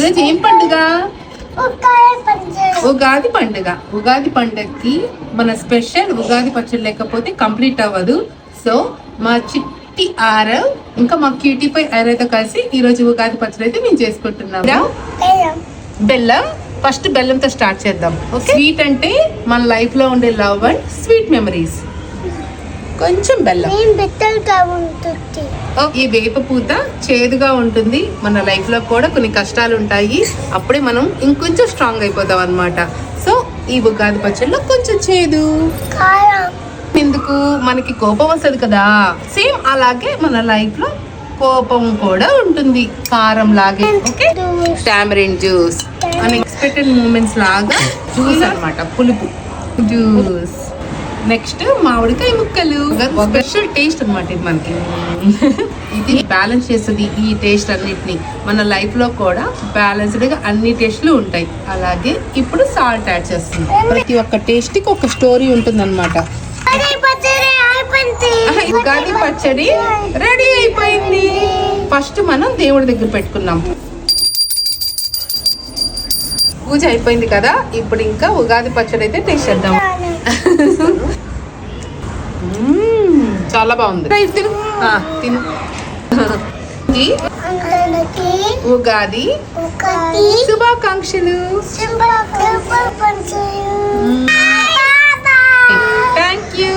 ఈరోజు ఏం పండుగ? ఉగాది పండుగ. ఉగాది పండుగకి మన స్పెషల్ ఉగాది పచ్చడి లేకపోతే కంప్లీట్ అవ్వదు. సో మా చిట్టి ఆరవ్ ఇంకా మా క్యూటీపై ఆరైతే కలిసి ఈ రోజు ఉగాది పచ్చడి అయితే మేము చేసుకుంటున్నాం. బెల్లం. ఫస్ట్ బెల్లంతో స్టార్ట్ చేద్దాం. స్వీట్ అంటే మన లైఫ్ లో ఉండే లవ్ అండ్ స్వీట్ మెమరీస్. కొంచెం బెల్లం. ఈ వేప పూత చేదుగా ఉంటుంది. మన లైఫ్ లో కూడా కొన్ని కష్టాలు ఉంటాయి. అప్పుడే మనం ఇంకొంచెం స్ట్రాంగ్ అయిపోతాం అన్నమాట. సో ఈ ఉగాది పచ్చడిలో కొంచెం చేదు. ఎందుకు? మనకి కోపం వస్తుంది కదా, సేమ్ అలాగే మన లైఫ్ లో కోపం కూడా ఉంటుంది, కారం లాగే. Okay, tamarind juice unexpected moments లాగా జ్యూస్ అన్నమాట, పులుపు జ్యూస్. నెక్స్ట్ మామిడికాయ ముక్కలు. స్పెషల్ టేస్ట్ అన్నమాట ఇది మనకి. ఇది బ్యాలెన్స్ చేస్తుంది ఈ టేస్ట్ అన్నిటిని. మన లైఫ్ లో కూడా బ్యాలెన్స్డ్ గా అన్ని టేస్ట్లు ఉంటాయి. అలాగే ఇప్పుడు సాల్ట్ యాడ్ చేస్తుంది. ప్రతి ఒక్క టేస్ట్ కి ఒక స్టోరీ ఉంటుంది అన్నమాట. ఉగాది పచ్చడి రెడీ అయిపోయింది. ఫస్ట్ మనం దేవుడి దగ్గర పెట్టుకున్నాం. పూజ అయిపోయింది కదా, ఇప్పుడు ఇంకా ఉగాది పచ్చడి అయితే టేస్ట్ చేద్దాం. చాలా బాగుంది. తిను. ఉగాది శుభాకాంక్షలు. Thank you.